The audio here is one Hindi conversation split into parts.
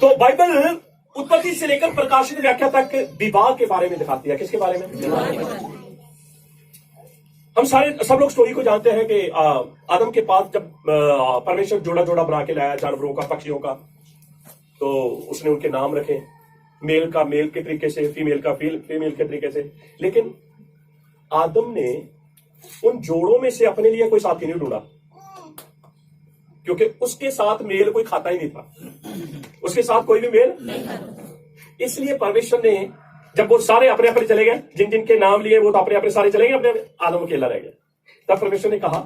तो बाइबल उत्पत्ति से लेकर प्रकाशित व्याख्या तक विवाह के बारे में दिखाती है। किसके बारे में? हम सब लोग स्टोरी को जानते हैं कि आदम के पास जब परमेश्वर जोड़ा जोड़ा बना के लाया जानवरों का, पक्षियों का, तो उसने उनके नाम रखे, मेल का मेल के तरीके से, फीमेल का फीमेल के तरीके से। लेकिन आदम ने उन जोड़ों में से अपने लिए कोई साथी नहीं ढूंढा, क्योंकि उसके साथ मेल कोई खाता ही नहीं था, उसके साथ कोई भी मेल नहीं। इसलिए परमेश्वर ने जब वो सारे अपने अपने चले गए, जिन जिन के नाम लिए वो तो अपने अपने सारे चले गए, अपने आदम अकेला रह गया। तब परमेश्वर ने कहा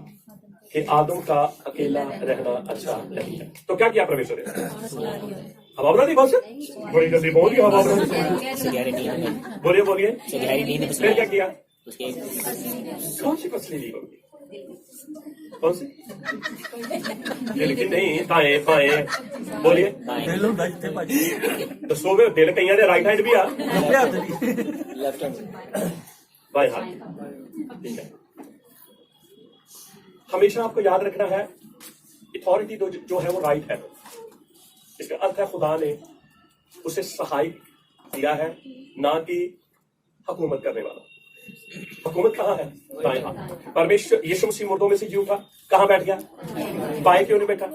कि आदम का अकेला रहना अच्छा नहीं है। तो क्या किया परमेश्वर ने? हवा नहीं बहुत बड़ी जल्दी बोल दिया, हवा बोलिए बोलिए, फिर क्या किया? कौन सी मछली ली होगी? कौन सी? लेकिन नहीं, दाएं बाएं बोलिए। तो सो गए दिल कहीं ने राइट हैंड भी आ बाएं हाथ, ठीक है। हमेशा आपको याद रखना है अथॉरिटी जो है वो राइट है। इसका अर्थ है खुदा ने उसे सहायक दिया है, ना कि हुकूमत करने वाला। हुकूमत कहाँ है? बाएं हाथ। परमेश्वर यीशु मसीह मुर्दों में से जी उठा, कहाँ बैठ गया? बाएं क्यों नहीं बैठा?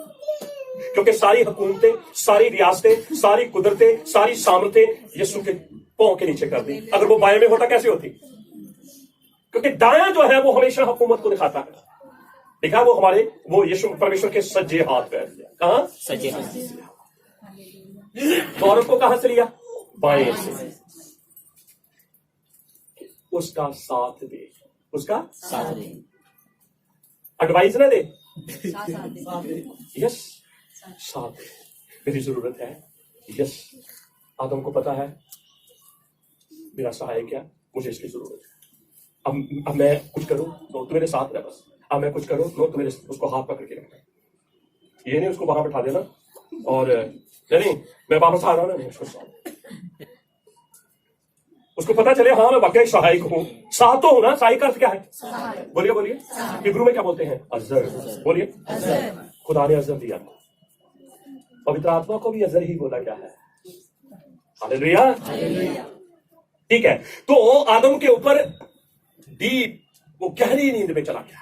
क्योंकि सारी हुकूमतें, सारी रियासतें, सारी कुदरतें, सारी सामर्थ्य यीशु के पांव के नीचे कर दी। अगर वो बाएं में होता कैसे होती? क्योंकि दायां जो है वो हमेशा हुकूमत को दिखाता है। देखा वो यीशु परमेश्वर के सज्जे हाथ बैठ गया। कहाँ? सज्जे हाथ। औरत को कहां से लिया? बाएं से। उसका साथ दे, उसका साथ दे, एडवाइस ना दे, यस साथ दे। मेरी जरूरत है, यस आदम को पता है मेरा सहायक क्या, मुझे इसकी जरूरत है। अब मैं कुछ करूं तो तू मेरे साथ रह, बस। अब मैं कुछ करूं तो मेरे उसको हाथ पकड़ के रखना, ये नहीं उसको वहां बैठा देना और नहीं मैं वापस आ रहा हूं ना, नहीं उसको साथ, उसको पता चले हाँ मैं वाकई सहायक हूं। साथ तो होना, सहायक अर्थ क्या है? बोलिए बोलिए, हिब्रू में क्या बोलते हैं? अजर। बोलिए, खुदा ने अजर दिया, पवित्र आत्मा को भी अजर ही बोला गया है। हालेलुया, ठीक है। तो आदम के ऊपर डीप, वो गहरी नींद में चला गया।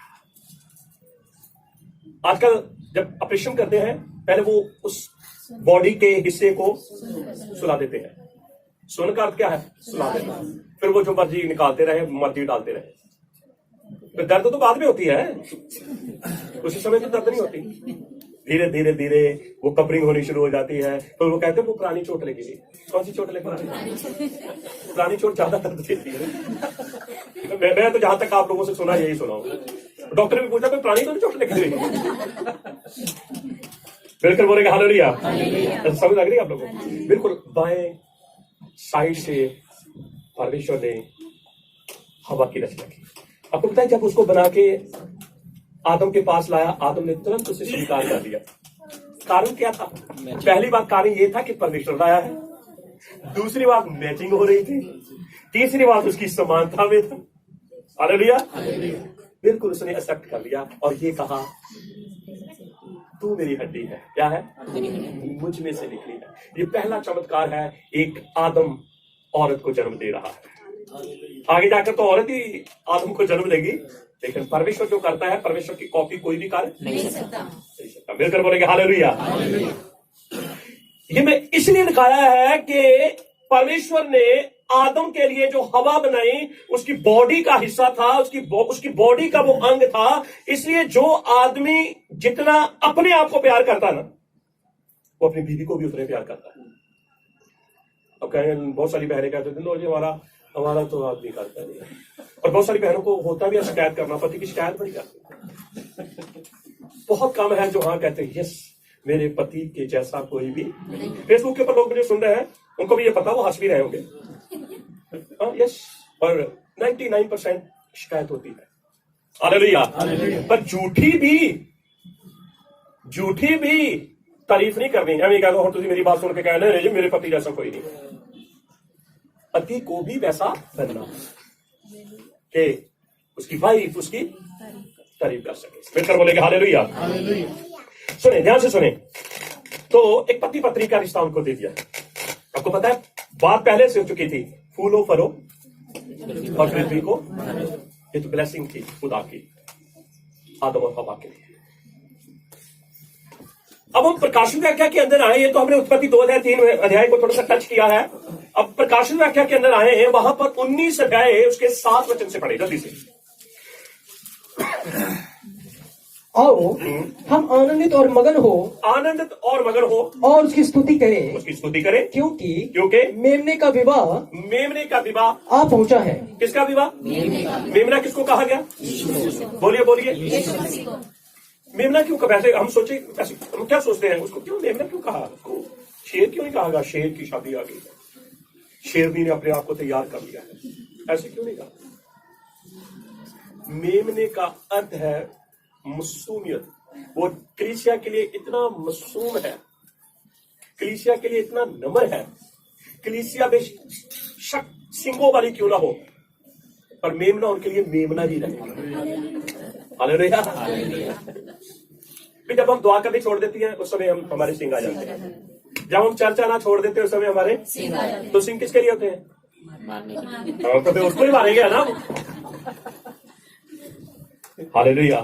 आजकल जब ऑपरेशन करते हैं, पहले वो उस बॉडी के हिस्से को सुला देते हैं। सोने का अर्थ क्या है? सुला देना। फिर वो जो मर्जी निकालते रहे, मर्जी डालते रहे। फिर दर्द तो बाद में होती है, उसी समय तो दर्द नहीं होती। धीरे धीरे धीरे वो कपरिंग होनी शुरू हो जाती है। तो वो कहते हैं वो पुरानी चोट लगी थी। कौन सी चोट लगी? पुरानी चोट ज्यादा दर्द देती है। मैं तो जहां तक आप लोगों से सुना यही सुना हूं। डॉक्टर ने पूछा कोई पुरानी तो नहीं चोट लगी थी? बिल्कुल बोलेगा हालेलुया। समझ लग रही है आप लोगों को? बिल्कुल बाएं साइड से परमेश्वर ने हवा की रचना की। आपको पता है जब उसको बना के आदम के पास लाया, आदम ने तुरंत उसे स्वीकार कर दिया। कारण क्या था? पहली बात कारण ये था कि परमेश्वर लाया है। दूसरी बात मैचिंग हो रही थी। तीसरी बात उसकी समानता में था। हालेलुया, बिल्कुल उसने एक्सेप्ट कर लिया और ये कहा तू मेरी हड्डी है। क्या है? मुझ में से निकली है। ये पहला चमत्कार है, एक आदम औरत को जन्म दे रहा है। आगे जाकर तो औरत ही आदम को जन्म देगी, लेकिन परमेश्वर जो करता है, परमेश्वर की कॉपी कोई भी कर नहीं सकता। मिलकर बोलेंगे हालेलुया। ये मैं इसलिए दिखाया है कि परमेश्वर ने आदम के लिए जो हवा बनाई, उसकी बॉडी का हिस्सा था, उसकी बॉडी का वो अंग था। इसलिए जो आदमी जितना अपने आप को प्यार करता ना, वो अपनी बीवी को भी उतने प्यार करता है। अब कहें, बहुत सारी बहनें कहते थे लो जी हमारा तो आदमी करता नहीं है। और बहुत सारी बहनों को होता भी है शिकायत करना, पति की शिकायत बड़ी करती। बहुत कम है जो हाँ कहते हैं यस मेरे पति के जैसा कोई भी। फेसबुक के ऊपर लोग मुझे सुन रहे हैं, उनको भी ये पता, वो हंस भी रहे होंगे। यस, और 99% शिकायत होती है। हालेलुया। पर झूठी भी तारीफ नहीं करनी। हम ये कह लो तुझे मेरी बात सुन के कहना है मेरे पति जैसा कोई नहीं। पति को भी वैसा बनना कि उसकी वाइफ उसकी तारीफ कर सके। मिलकर बोलेंगे हालेलुया। सुने, ध्यान से सुने। तो एक पति पत्नी का रिश्ता उनको दे दिया। आपको पता है बात पहले से हो चुकी थी, फूलो फरो और पृथ्वी को, ये तो ब्लेसिंग थी खुदा की आदम और हवा के लिए। अब हम प्रकाशन व्याख्या के अंदर आए, ये तो हमने उत्पत्ति 2 अध्याय 3 अध्याय को थोड़ा सा टच किया है। अब प्रकाशन व्याख्या के अंदर आए हैं, वहां पर 19 अध्याय उसके 7 वचन से पढ़े जल्दी से। आओ हम आनंदित और मगन हो और उसकी स्तुति करें, क्योंकि मेमने का विवाह आ पहुंचा है। किसका विवाह? मेमना किसको कहा गया? बोलिए। मेमना क्यों कहा? वैसे हम सोचे, हम क्या सोचते हैं उसको क्यों मेमना क्यों कहा? उसको शेर क्यों नहीं कहा गया? शेर की शादी आ गई, शेरनी ने अपने आप को तैयार कर लिया है, ऐसे क्यों नहीं कहा? मेमने का अर्थ है मासूमियत। वो कलीसिया के लिए इतना मासूम है, कलीसिया के लिए इतना नम्र है। कलीसिया बेशक सिंगों वाली क्यों ना हो, पर मेमना उनके लिए मेमना ही रहेगा। हालेलुया। फिर जब हम दुआ करनी छोड़ देती हैं उस समय हम हमारे सिंग आ जाते हैं। जब हम चर्च आना छोड़ देते हैं उस समय हमारे तो सिंग किसके लिए होते हैं? तो फिर उसको ही मारेंगे है ना। हालेलुया।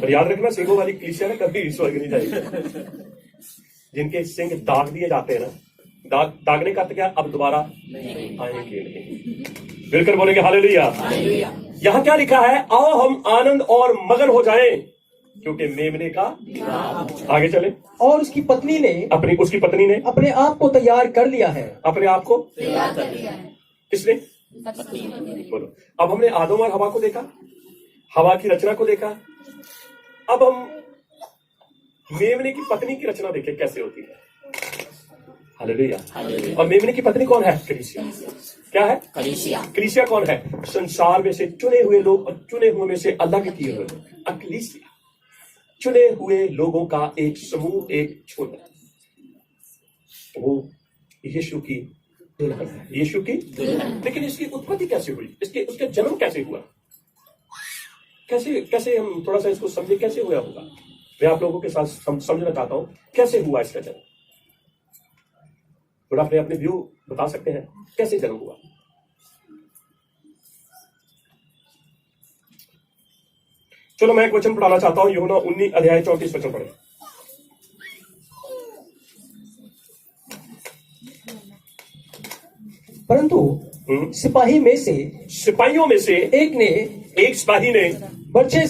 पर याद रखना सिंगों वाली कलीसिया ना कभी स्वर्ग नहीं जाएगी। जिनके सिंग दाग दिए जाते हैं ना, दागने का अर्थ क्या? अब दोबारा आएंगे नहीं। मिलकर बोलेंगे हालेलुया। यहां क्या लिखा है? आओ हम आनंद और मगन हो जाएं, क्योंकि मेमने का आगे चले। और उसकी पत्नी ने अपने आप को तैयार कर लिया है। अपने आप को तैयार कर लिया है। किसने? बोलो। अब हमने आदम और हवा को देखा, हवा की रचना को देखा। अब हम मेमने की पत्नी की रचना देखें कैसे होती है। हालेलुया। और मेमने की पत्नी कौन है? कलीसिया। क्या है? कलीसिया कौन है? संसार में से चुने हुए लोग और चुने हुए में से अलग किए हुए लोग। कलीसिया चुने हुए लोगों का एक समूह, एक झुंड। वो यीशु की दुल्हन है, यीशु की दुल्हन। लेकिन इसकी उत्पत्ति कैसे हुई? उसका जन्म कैसे हुआ? कैसे हम थोड़ा सा इसको समझे, कैसे हुआ होगा? मैं आप लोगों के साथ समझना चाहता हूं कैसे हुआ इसका जन्म। थोड़ा अपने व्यू बता सकते हैं कैसे जन्म हुआ? चलो मैं एक वचन पढ़ाना चाहता हूं, यूहन्ना 19 अध्याय 34 वचन पढ़े। परंतु सिपाहियों में से एक सिपाही ने बर्छे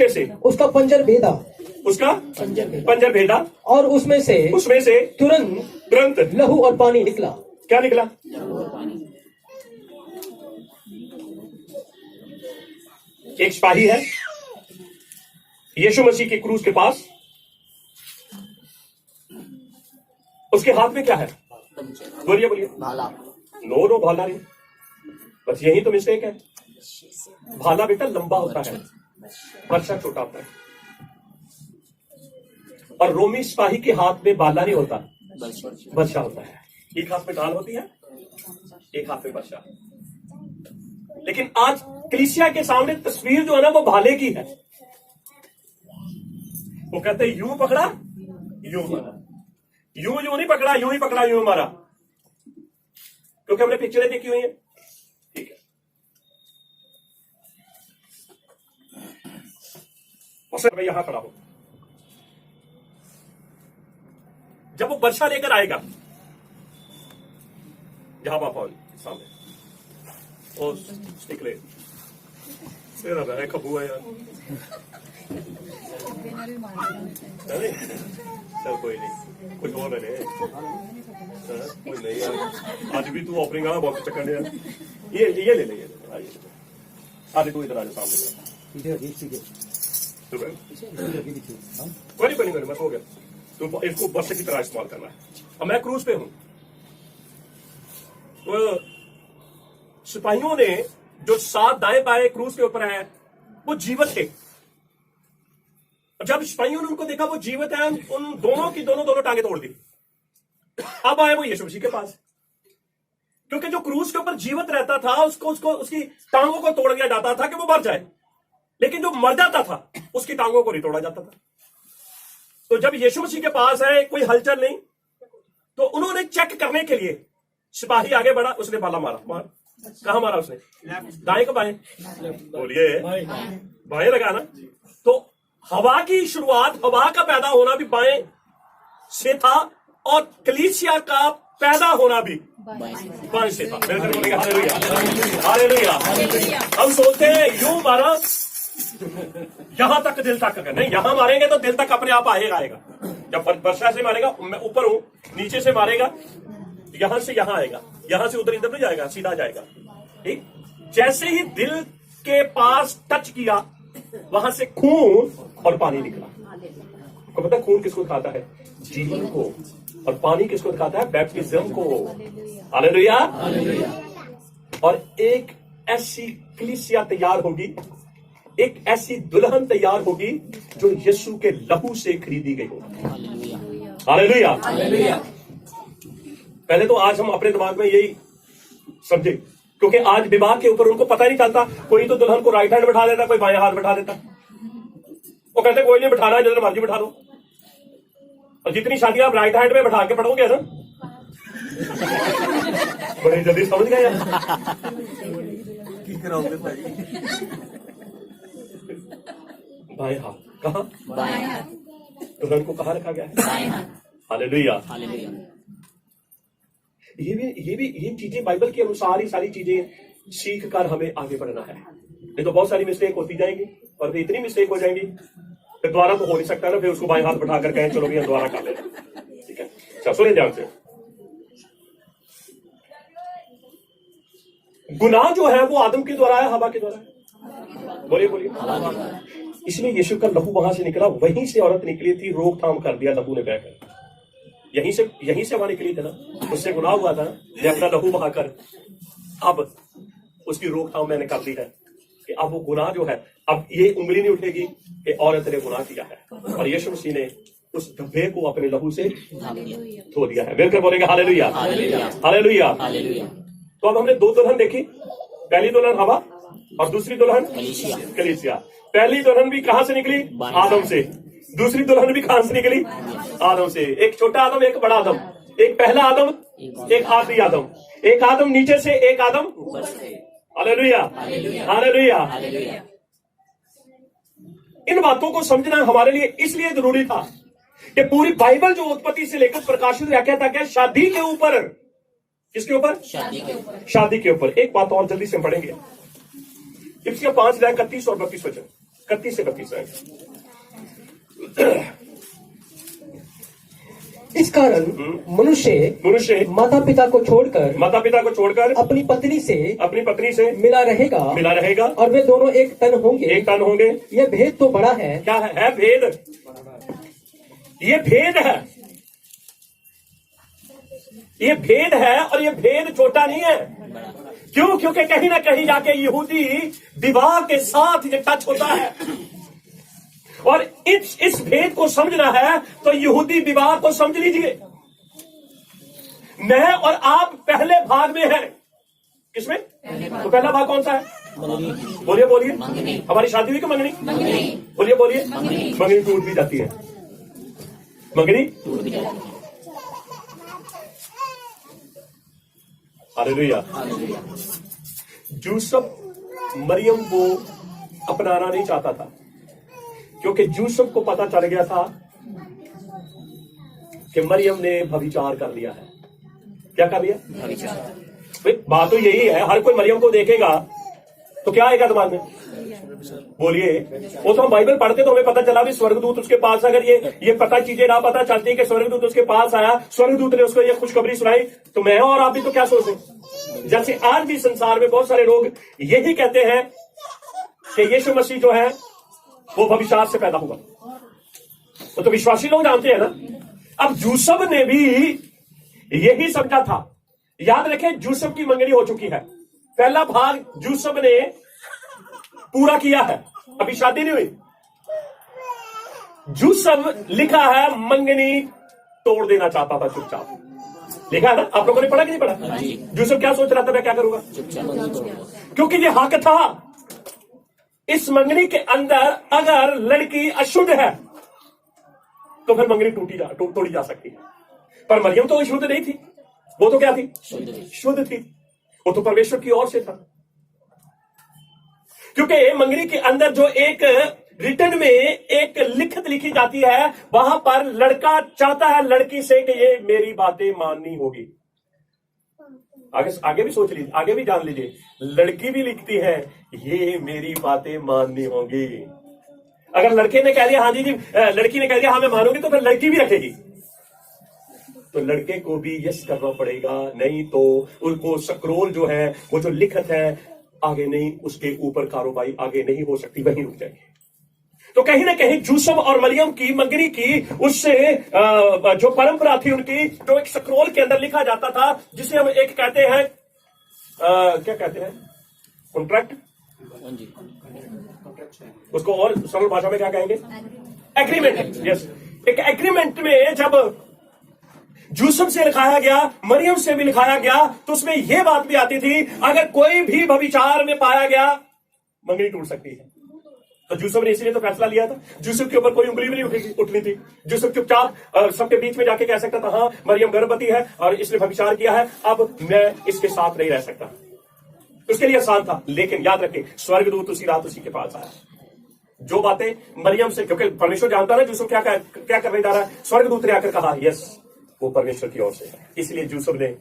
से उसका पंजर भेदा, पंजर भेदा और उसमें से तुरंत लहू और पानी निकला। क्या निकला? एक सिपाही है यीशु मसीह के क्रूस के पास, उसके हाथ में क्या है? बोलिए। नो भाला नहीं, बस यही तो मिस्टेक है। भाला बेटा लंबा होता है, बर्छा छोटा होता है। और रोमी सिपाही के हाथ में भाला नहीं होता, बर्छा होता है। एक हाथ में ढाल होती है, एक हाथ में बर्छा। लेकिन आज कलीसिया के सामने तस्वीर जो है ना वो भाले की है। वो कहते हैं यूं पकड़ा यूं मारा, यूं नहीं पकड़ा, यूं ही पकड़ा यूं मारा, क्योंकि हमने पिक्चरें देखी हुई है। ठीक है, और मैं यहां खड़ा हूं। जब वो बर्छा लेकर आएगा, जहां बापा सामने और निकले तेरा है खबुआ यार। चल कोई नहीं, कुछ और रहे कोई नहीं यार। आज भी तू ऑफरिंग आ बहुत चक्कर यार। ये ले ले आगे तू इधर आ जा सामने। कोई नहीं मत हो गया। तो इसको बस की तरह इस्तेमाल करना है। अब मैं क्रूज पे हूं, तो सिपाहियों ने जो 7 दाएं बाएं क्रूज के ऊपर है वो जीवित थे। जब सिपाहियों ने उनको देखा वो जीवित है, उन दोनों की दोनों टांगे तोड़ दी। अब आए वो यीशु मसीह के पास, क्योंकि जो क्रूज के ऊपर जीवित रहता था उसको उसकी टांगों को तोड़ दिया जाता था कि वो मर जाए, लेकिन जो मर जाता था उसकी टांगों को नहीं तोड़ा जाता था। तो जब यीशु मसीह के पास है, कोई हलचल नहीं, तो उन्होंने चेक करने के लिए सिपाही आगे बढ़ा, उसने भाला मारा। कहां मारा उसने? दाएं का बाएं? बोलिए, बाएं लगा ना। तो हवा की शुरुआत, हवा का पैदा होना भी बाएं से था, और कलीसिया का पैदा होना भी बाएं से था। हालेलुया। हम सोचते हैं यूं मारा, यहां तक दिल तक कर, नहीं, यहां मारेंगे तो दिल तक अपने आप आएगा। जब वर्षा से मारेगा, मैं ऊपर हूं, नीचे से मारेगा, यहां से यहां आएगा, यहां से उधर इधर नहीं जाएगा, सीधा जाएगा। ठीक, जैसे ही दिल के पास टच किया, वहां से खून और पानी निकला। आपको पता है खून किसको दिखाता है? जीवन को। और पानी किसको दिखाता है? बैप्टिज्म को। हालेलुया। और एक ऐसी कलीसिया तैयार होगी, एक ऐसी दुल्हन तैयार होगी जो यीशु के लहू से खरीदी गई होगी। हालेलुया। पहले तो आज हम अपने दिमाग में यही समझे, क्योंकि आज विवाह के ऊपर उनको पता नहीं चलता। कोई तो दुल्हन को राइट हैंड बैठा देता, कोई बाएं हाथ बैठा देता। वो कहते कोई नहीं बैठाना, जिधर मर्जी बैठा दो। और जितनी शादियां आप राइट हैंड में बैठा के पढ़ोगे ना, बड़ी जल्दी समझ गए यार। बाएं हाथ कहां? बाएं हाथ। दुल्हन को कहां रखा गया है? बाएं हाथ। हालेलुया। ये चीजें बाइबल के अनुसार ही सारी चीजें सीख कर हमें आगे बढ़ना है। नहीं तो बहुत सारी मिस्टेक होती जाएंगी, और फिर इतनी मिस्टेक हो जाएंगी, फिर दोबारा तो हो नहीं सकता ना। फिर उसको बाएं हाथ बैठा कर कहें चलो भैया दोबारा कर लेना। ठीक है, अच्छा सुनिए ध्यान से। गुनाह जो है वो आदम के द्वारा है, हवा के द्वारा है? बोलिए। इसलिए यीशु का लहू वहां से निकला, वहीं से औरत निकली थी, रोकथाम कर दिया लहू ने बहकर। यहीं से वहां निकली थी ना, उससे गुनाह हुआ था, ये अपना लहू बहाकर अब उसकी रोकथाम मैंने कर दी है कि अब वो गुनाह जो है, अब ये उंगली नहीं उठेगी कि औरत ने गुनाह किया है। और यीशु मसीह ने उस धब्बे को अपने लहू से धो दिया है। मिलकर बोलेंगे हालेलुया, हालेलुया। तो अब हमने दो दुल्हन देखी, पहली दुल्हन हवा और दूसरी दुल्हन कलीसिया। पहली दुल्हन भी कहां से निकली? आदम से। दूसरी दुल्हन भी कहां से निकली? आदम से। एक छोटा आदम, एक बड़ा आदम, एक पहला आदम, एक आखिरी आदम, एक आदम नीचे से, एक आदम ऊपर से। Hallelujah, hallelujah. इन बातों को समझना हमारे लिए इसलिए जरूरी था कि पूरी बाइबल जो उत्पत्ति से लेकर प्रकाशित व्याख्या तक है, शादी के ऊपर। किसके ऊपर? शादी के ऊपर। एक बात और जल्दी से पढ़ेंगे, इब्सिया 5 लाख 31 और 32 वचन, 31 से 32 है। इस कारण मनुष्य माता पिता को छोड़कर अपनी पत्नी से मिला रहेगा और वे दोनों एक तन होंगे। यह भेद तो बड़ा है। क्या है भेद? ये भेद है, ये भेद है, और ये भेद छोटा नहीं है। क्यों? क्योंकि कहीं ना कहीं जाके यहूदी विवाह के साथ ये टच होता है, और इस भेद को समझना है तो यहूदी विवाह को समझ लीजिए। मैं और आप पहले भाग में हैं। किसमें? तो पहला भाग कौन सा है? बोलिए। हमारी शादी हुई कि मंगनी? बोलिए। मंगनी टूट भी जाती है, मंगनी टूट भी जाती है। हालेलुया। यूसुफ मरियम को अपनाना नहीं चाहता था, क्योंकि यूसुफ को पता चल गया था कि मरियम ने व्यभिचार कर लिया है। क्या कर लिया? व्यभिचार। बात तो यही है, हर कोई मरियम को देखेगा तो क्या आएगा दिमाग में? बोलिए। वो तो हम बाइबल पढ़ते तो हमें पता चला भी स्वर्गदूत उसके पास, अगर ये पता चीजें ना पता चलती कि स्वर्गदूत उसके पास आया, स्वर्गदूत ने उसको ये खुशखबरी सुनाई, तो मैं और आप भी तो क्या सोचें? जैसे आज भी संसार में बहुत सारे लोग यही कहते हैं कि यीशु मसीह जो है वो व्यभिचार से पैदा हुआ। वो तो विश्वासी लोग जानते हैं ना। अब यूसुफ ने भी यही समझा था। याद रखें, यूसुफ की मंगनी हो चुकी है, पहला भाग यूसुफ ने पूरा किया है, अभी शादी नहीं हुई। यूसुफ लिखा है मंगनी तोड़ देना चाहता था चुपचाप। लिखा है ना, आप लोगों ने पढ़ा कि नहीं पढ़ा? यूसुफ क्या सोच रहा था? मैं क्या करूंगा? क्योंकि ये हक था इस मंगनी के अंदर। अगर लड़की अशुद्ध है तो फिर मंगनी तोड़ी जा सकती है। पर मरियम तो शुद्ध नहीं थी, वो तो क्या थी? शुद्ध थी। वो तो परमेश्वर की ओर से था, क्योंकि मंगनी के अंदर जो एक रिटर्न में एक लिखित लिखी जाती है, वहां पर लड़का चाहता है लड़की से कि ये मेरी बातें माननी होगी। आगे भी सोच लीजिए, आगे भी जान लीजिए, लड़की भी लिखती है ये मेरी बातें माननी होंगी। अगर लड़के ने कह दिया हाँ जी लड़की ने कह दिया हाँ मैं मानूंगी, तो फिर लड़की भी रखेगी, तो लड़के को भी यस करना पड़ेगा, नहीं तो उनको स्क्रोल जो है, वो जो लिखत है, आगे नहीं, उसके ऊपर कारोबारी आगे नहीं हो सकती, वहीं रुक जाएगी। तो कहीं ना कहीं यूसुफ और मरियम की मंगनी की उससे जो परंपरा थी उनकी, जो एक स्क्रोल के अंदर लिखा जाता था, जिसे हम एक कहते हैं क्या कहते हैं, कॉन्ट्रैक्ट, उसको और सरल भाषा में क्या कहेंगे? एग्रीमेंट। यस, एक एग्रीमेंट में जब यूसुफ से लिखाया गया, मरियम से भी लिखाया गया, तो उसमें यह बात भी आती थी अगर कोई भी व्यभिचार में पाया गया मंगनी टूट सकती है। तो यूसुफ ने इसलिए तो फैसला लिया था, यूसुफ के ऊपर कोई उंगली भी नहीं उठनी थी। यूसुफ चुपचाप सबके बीच में जाके कह सकता था हाँ मरियम गर्भवती है और इसने व्यभिचार किया है, अब मैं इसके साथ नहीं रह सकता। उसके लिए आसान था। लेकिन याद रखें, स्वर्गदूत उसी रात उसी के पास आया। जो बातें मरियम से, क्योंकि परमेश्वर जानता ना यूसुफ क्या करने जा रहा है, स्वर्गदूत ने आकर कहा यस वो परमेश्वर की ओर से है, इसलिए यूसुफ ने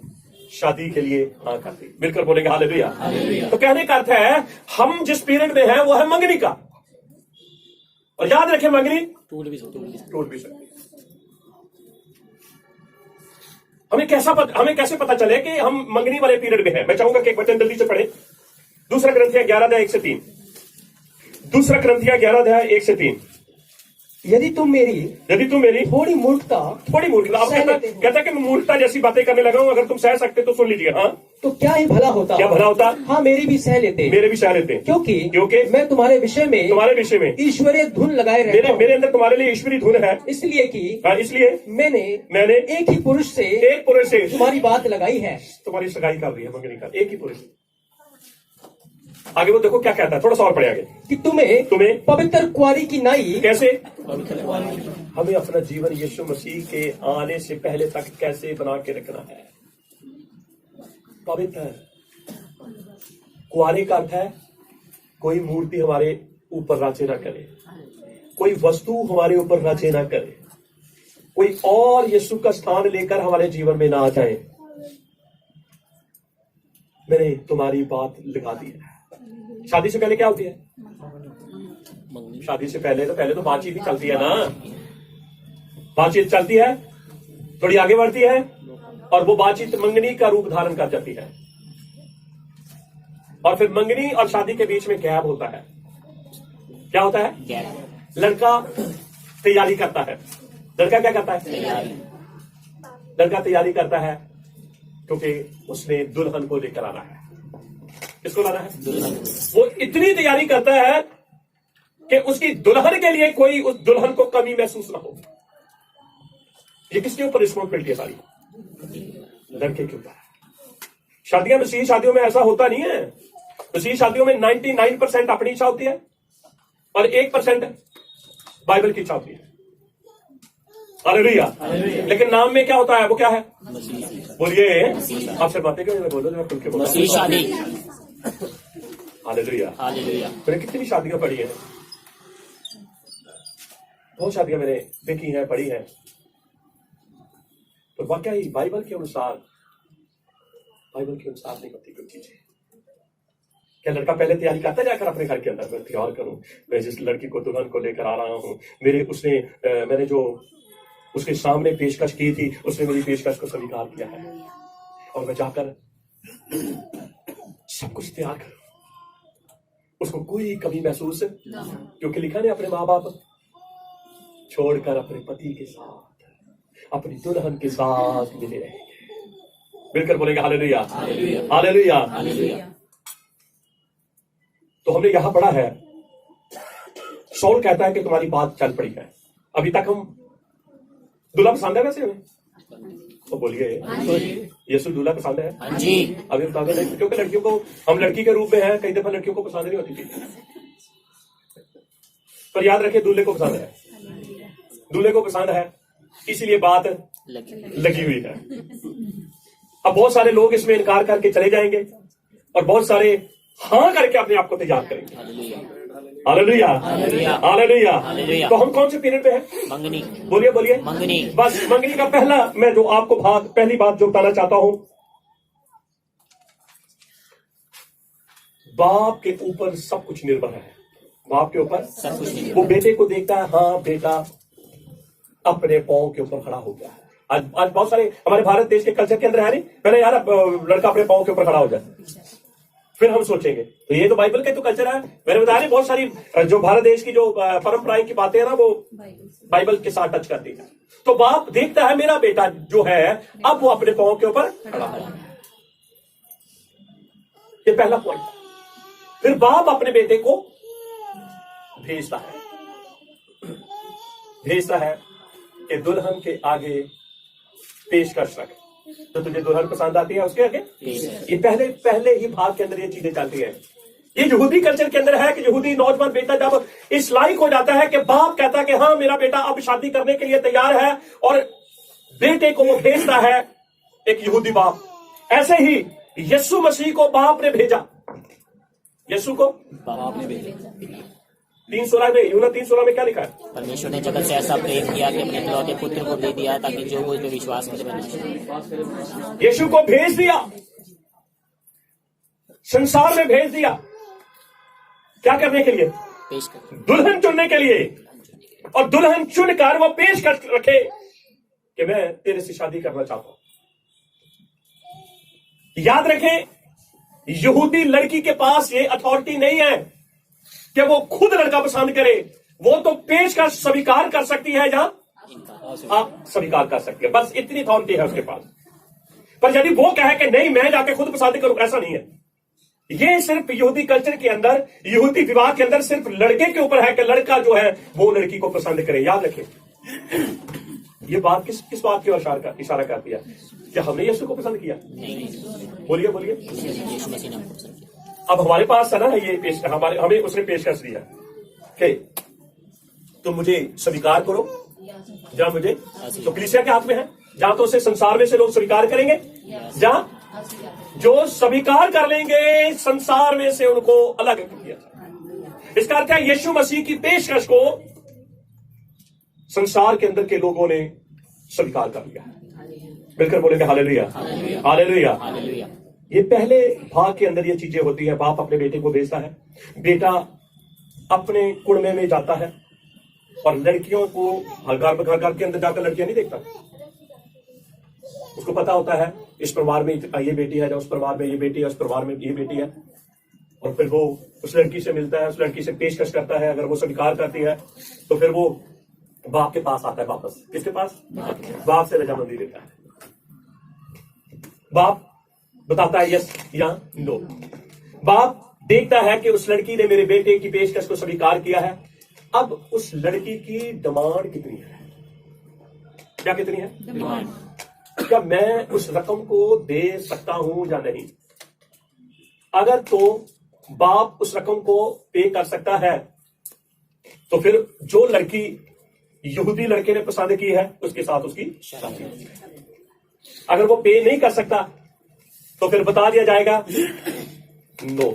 शादी के लिए हाँ कर दी। मिलकर बोलेंगे हालेलुया। तो कहने का अर्थ है हम जिस पीरियड में है वो है मंगनी का, और याद रखें मंगनी टूट भी सकती है। हमें कैसे पता चले कि हम मंगनी वाले पीरियड में हैं? मैं चाहूंगा कि एक वचन जल्दी से पढ़े, दूसरा ग्रंथिया 11:1-3। दूसरा ग्रंथिया 11:1-3। यदि तुम मेरी थोड़ी मूर्खता अब कहता है कि मैं मूर्खता जैसी बातें करने लगा हूं, अगर तुम सह सकते तो सुन लीजिए। हाँ, तो क्या ही भला होता। हाँ, मेरे भी सह लेते, क्योंकि मैं तुम्हारे विषय में ईश्वरीय धुन लगाए रहता हूं। मेरे अंदर तुम्हारे लिए ईश्वरीय धुन है, इसलिए मैंने एक ही पुरुष से तुम्हारी बात लगाई है। तुम्हारी सगाई कर रही है मंगनी का एक ही पुरुष। आगे वो देखो क्या कहता है, थोड़ा सा और पढ़े आगे, कि तुम्हें पवित्र कुंवारी की नाई। कैसे? हमें अपना जीवन यीशु मसीह के आने से पहले तक कैसे बना के रखना है? पवित्र। कुंवारे का अर्थ है कोई मूर्ति हमारे ऊपर राजे ना करे, कोई वस्तु हमारे ऊपर राजे ना करे, कोई और यीशु का स्थान लेकर हमारे जीवन में ना आ जाए। मैंने तुम्हारी बात लगा दी है। शादी से पहले क्या होती है? शादी से पहले तो बातचीत ही चलती है ना, बातचीत चलती है, थोड़ी आगे बढ़ती है, और वो बातचीत मंगनी का रूप धारण कर जाती है। और फिर मंगनी और शादी के बीच में गैप होता है। क्या होता है? लड़का तैयारी करता है। लड़का क्या करता है? लड़का तैयारी करता है, क्योंकि उसने दुल्हन को लेकर आना है। किसको लाना है? वो इतनी तैयारी करता है कि उसकी दुल्हन के लिए कोई उस दुल्हन को कमी महसूस ना हो। ये किसके ऊपर रिस्पॉन्सिबिलिटी है? सारी लड़के के ऊपर। मसीही शादियों में ऐसा होता नहीं है। मसीही शादियों में 99% अपनी इच्छा होती है और 1% बाइबल की इच्छा होती है। हालेलुया। लेकिन नाम में क्या होता है? वो क्या है? बोलिए, आप सिर्फ बातें करें, बोलो मैं खुल के बोलो। हालेलुया। मैंने कितनी शादियां पढ़ी हैं, बहुत शादियां मैंने देखी हैं, पढ़ी हैं, तो वाकई बाइबल के अनुसार नहीं होती कोई चीजें। क्या लड़का पहले तैयारी करता है जाकर अपने घर के अंदर, मैं तैयार करूं, मैं जिस लड़की को दुल्हन को लेकर आ रहा हूं, मैंने जो उसके सामने पेशकश की थी, उसने मेरी पेशकश को स्वीकार किया है, और मैं जाकर सब कुछ तैयार करूं, उसको कोई कमी महसूस, क्योंकि लिखा ने अपने माँ बाप छोड़कर अपने पति के साथ, अपनी दुल्हन के साथ मिले रहेंगे। मिलकर बोलेंगे हालेलुया, हालेलुया। तो हमने यहां पढ़ा है, सौल कहता है कि तुम्हारी बात चल पड़ी है। अभी तक हम दूल्हा पसंद है वैसे हमें, तो बोलिए यीशु दूल्हा पसंद है जी। अभी बता दें, क्योंकि लड़कियों को, हम लड़की के रूप में हैं, कई दफा लड़कियों को पसंद नहीं होती थी, पर याद रखिए दूल्हे को पसंद है। दूल्हे को पसंद है, इसीलिए बात लगी हुई है। अब बहुत सारे लोग इसमें इनकार करके चले जाएंगे और बहुत सारे हाँ करके अपने आप को तैयार करेंगे। Hallelujah, hallelujah. तो हम कौन से पीरियड पे हैं? मंगनी। बोलिए बोलिए। मंगनी। बस मंगनी का पहला मैं जो आपको पहली बात जो बताना चाहता हूं, बाप के ऊपर सब कुछ निर्भर है। बाप के ऊपर सब कुछ निर्भर। वो बेटे को देखता है, हाँ बेटा अपने पांव के ऊपर खड़ा हो गया है। आज बहुत सारे हमारे भारत देश के कल्चर के अंदर है नहीं, पहले यार लड़का अपने पांव के ऊपर खड़ा हो जाए, फिर हम सोचेंगे तो ये तो बाइबल के तो कल्चर है। मैंने बताया नहीं, बहुत सारी जो भारत देश की जो परंपराएं की बातें है ना, वो बाइबल के साथ टच करती है। तो बाप देखता है मेरा बेटा जो है अब वो अपने पांव के ऊपर खड़ा है। ये पहला पॉइंट। फिर बाप अपने बेटे को भेजता है कि दुल्हन के आगे पेशकश रखे। तो तुझे दुल्हन पसंद आती है उसके आगे, ये पहले ही भाग के अंदर ये चीजें चलती है। ये यहूदी कल्चर के अंदर है कि यहूदी नौजवान बेटा जब इस लायक हो जाता है कि बाप कहता है कि हाँ मेरा बेटा अब शादी करने के लिए तैयार है, और बेटे को वो भेजता है एक यहूदी बाप। ऐसे ही यीशु मसीह को बाप ने भेजा। यीशु को बाप ने भेजा। 3:16 में, यूहन्ना 3:16 में क्या लिखा है? परमेश्वर ने जगत से ऐसा प्रेम किया कि अपने इकलौते पुत्र को दे दिया ताकि जो वो इस पे विश्वास करे वह नष्ट न हो। यीशु को भेज दिया, संसार में भेज दिया। क्या करने के लिए? पेश कर। दुल्हन चुनने के लिए। और दुल्हन चुनकर वो पेश कर रखे कि मैं तेरे से शादी करना चाहता हूं। याद रखें, यहूदी लड़की के पास ये अथॉरिटी नहीं है कि वो खुद लड़का पसंद करे। वो तो पेश कर स्वीकार कर सकती है, जहां आप स्वीकार कर सकते हैं, बस इतनी अथॉरिटी है उसके पास। पर यदि वो कहे कि नहीं मैं जाके खुद पसंद करूं, ऐसा नहीं है। ये सिर्फ यहूदी कल्चर के अंदर, यहूदी विवाह के अंदर सिर्फ लड़के के ऊपर है कि लड़का जो है वो लड़की को पसंद करे। याद रखें, ये बात किस बात की ओर इशारा करती है? क्या हमने यीशु को पसंद किया? बोलिए बोलिए। यीशु मसीह ने हमको पसंद किया। अब हमारे पास है ना ये हमें उसने पेशकश दिया कि तुम मुझे स्वीकार करो, जहां मुझे तो कलीसिया के हाथ में है, जहां तो उसे संसार में से लोग स्वीकार करेंगे, जहां जो स्वीकार कर लेंगे संसार में से उनको अलग किया। इसका अर्थ है यीशु मसीह की पेशकश को संसार के अंदर के लोगों ने स्वीकार कर लिया। मिलकर बोलेंगे हालेलुया, हालेलुया, हालेलुया। ये पहले भाग के अंदर ये चीजें होती है। बाप अपने बेटे को भेजता है, बेटा अपने कुड़मे में जाता है, और लड़कियों को घर के अंदर जाकर लड़कियां नहीं देखता। उसको पता होता है इस परिवार में ये बेटी है, उस परिवार में ये बेटी है, उस परिवार में ये बेटी है। और फिर वो उस लड़की से मिलता है, उस लड़की से पेशकश करता है। अगर वो स्वीकार करती है तो फिर वो बाप के पास आता है वापस। किसके पास? बाप से रजामंदी लेता है। बाप बताता है यस या नो। बाप देखता है कि उस लड़की ने मेरे बेटे की पेशकश को स्वीकार किया है। अब उस लड़की की डिमांड कितनी है? क्या कितनी है डिमांड? क्या मैं उस रकम को दे सकता हूं या नहीं? अगर तो बाप उस रकम को पे कर सकता है तो फिर जो लड़की यहूदी लड़के ने पसंद की है उसके साथ उसकी शादी। अगर वो पे नहीं कर सकता तो फिर बता दिया जाएगा नो।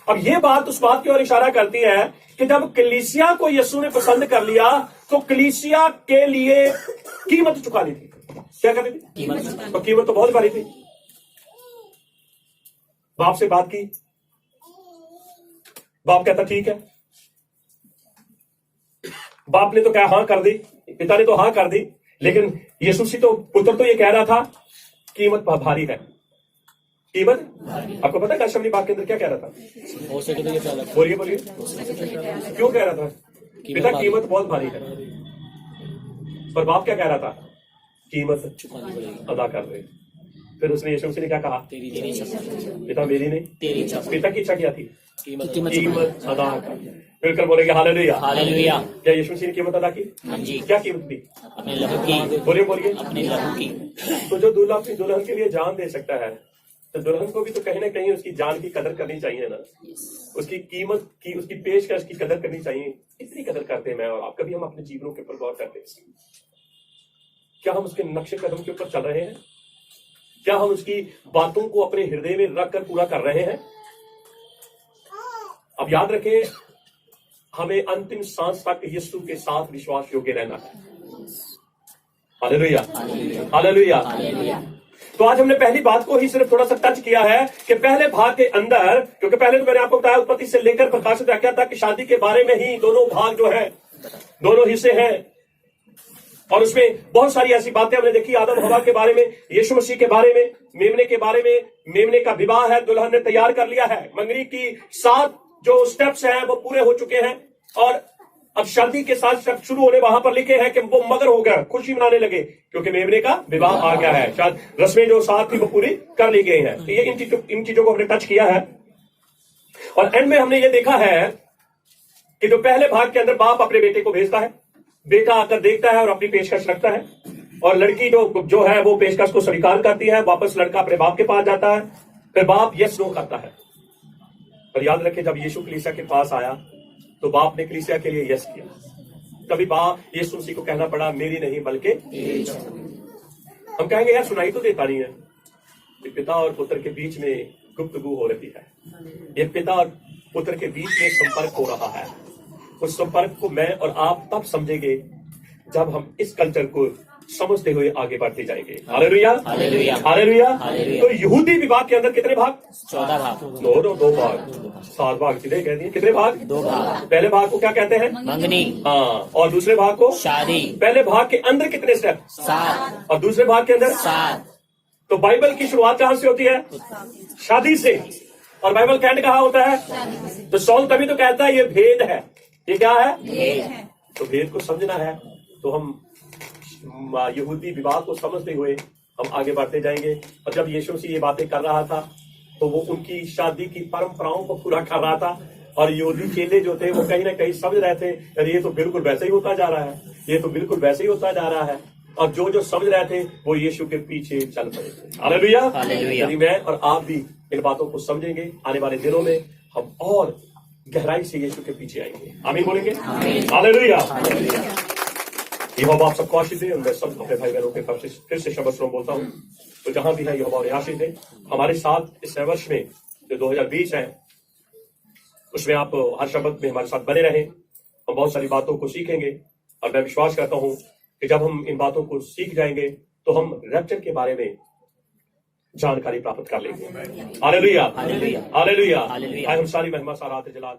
अब ये बात उस बात की ओर इशारा करती है कि जब कलीसिया को यीशु ने पसंद कर लिया तो कलीसिया के लिए कीमत चुकानी थी। क्या करनी थी? तो कीमत तो बहुत भारी थी। बाप से बात की, बाप कहता ठीक है। बाप ने तो क्या हाँ कर दी, पिता ने तो हाँ कर दी, लेकिन यीशु से तो पुत्र तो ये कह रहा था कीमत भारी है। कीमत आपको पता है काशमनी बाग के अंदर क्या कह रहा था? हो सके तो ये बोलिए बोलिए। क्यों कह रहा था? पिता कीमत बहुत भारी है, पर बाप क्या कह रहा था? कीमत अदा कर रहे। फिर उसने यीशु मसीह ने क्या कहा? पिता मेरी नहीं तेरी इच्छा। पिता की इच्छा क्या थी? कीमत अदा कर। मिलकर बोलेंगे हालेलुया, हालेलुया। क्या यीशु मसीह ने कीमत अदा की? हाँ जी। क्या कीमत दी? अपने लहू की। बोलिए बोलिए। अपने लहू की। तो जो दूल्हा अपनी दुल्हन के लिए जान दे सकता है तो दुल्हन को भी तो कहीं ना कहीं उसकी जान की कदर करनी चाहिए ना, उसकी कीमत की, उसकी पेशकश की कदर करनी चाहिए। इतनी कदर करते हैं मैं और आप, कभी हम अपने जीवनों के ऊपर गौर करते हैं? क्या हम उसके नक्शे कदम के ऊपर चल रहे हैं? क्या हम उसकी बातों को अपने हृदय में रखकर पूरा कर रहे हैं? अब याद रखें, हमें अंतिम सांस तक यीशु के साथ विश्वास योग्य रहना है। Hallelujah, hallelujah. तो आज हमने पहली बात को ही सिर्फ थोड़ा सा टच किया है कि पहले भाग के अंदर, क्योंकि पहले तो मैंने आपको बताया उत्पत्ति से लेकर प्रकाशित वाक्या तक कि शादी के बारे में ही दोनों भाग जो है, दोनों हिस्से हैं, और उसमें बहुत सारी ऐसी बातें हमने देखी। आदम हवा के बारे में, यीशु मसीह के बारे में, मेमने के बारे में। मेमने का विवाह है, दुल्हन ने तैयार कर लिया है, मंगनी की 7 जो स्टेप्स हैं वो पूरे हो चुके हैं, और अब शादी के 7 स्टेप शुरू होने वहां पर लिखे हैं कि वो मगर हो गया, खुशी मनाने लगे क्योंकि मेमने का विवाह आ गया है। शायद रस्में जो 7 थी वो पूरी कर ली गई हैं। तो ये इन चीजों को हमने टच किया है, और एंड में हमने ये देखा है कि जो पहले भाग के अंदर बाप अपने बेटे को भेजता है, बेटा आकर देखता है और अपनी पेशकश रखता है, और लड़की जो है वो पेशकश को स्वीकार करती है। वापस लड़का अपने बाप के पास जाता है, फिर बाप यस नो करता है। और याद रखें, जब यीशु कलीसिया के पास आया तो बाप ने कलीसिया के लिए यस किया। तभी बाप यीशु मसीह को कहना पड़ा, मेरी नहीं बल्कि। हम कहेंगे यार सुनाई तो देता नहीं है। ये पिता और पुत्र के बीच में गुफ्तगू हो रही है, ये पिता और पुत्र के बीच में संपर्क हो रहा है। उस संपर्क को मैं और आप तब समझेंगे जब हम इस कल्चर को समझते हुए आगे बढ़ते जाएंगे। Hallelujah, hallelujah, hallelujah. तो यहूदी विवाह के अंदर कितने भाग? 14 भाग। 2 भाग, 7 भाग सीधे कह दिए। कितने भाग? 2 भाग। पहले भाग को क्या कहते हैं? मंगनी। हाँ, और दूसरे भाग को शादी। पहले भाग के अंदर कितने स्टेप? 7। और दूसरे भाग के अंदर 7। तो बाइबल की शुरुआत कहां से होती है? शादी से। और बाइबल का एंड कहां होता है? तो सॉल तभी तो कहता है ये भेद है। ये क्या है? भेद है। तो भेद को समझना है, तो हम यहूदी विवाह को समझते हुए हम आगे बढ़ते जाएंगे। और जब यीशु मसीह ये बातें कर रहा था तो वो उनकी शादी की परंपराओं को पूरा कर रहा था, और यहूदी चेले जो थे वो कहीं ना कहीं समझ रहे थे, अरे ये तो बिल्कुल वैसे ही होता जा रहा है, ये तो बिल्कुल वैसे ही होता जा रहा है। और जो समझ रहे थे वो यीशु के पीछे चल पड़े थे। Hallelujah, hallelujah. यदि मैं और आप भी इन बातों को समझेंगे, आने वाले दिनों में हम और गहराई से यीशु के पीछे आएंगे। आमीन बोलेंगे? हालेलुया। यहोवा आप सबको आशीष दे। मैं सब अपने भाई बहनों के फिर से शब्द शुरू बोलता हूँ, तो जहां भी है यहोवा उन्हें आशीष दे। हमारे साथ इस वर्ष में जो 2020 है उसमें आप हर शब्द में हमारे साथ बने रहें। हम बहुत सारी बातों को सीखेंगे, और मैं विश्वास करता हूं कि जब हम इन बातों को सीख जाएंगे तो हम रैप्चर के बारे में जानकारी प्राप्त कर लेंगे। Hallelujah, hallelujah, hallelujah. हम सारी महिमा सारा जलाल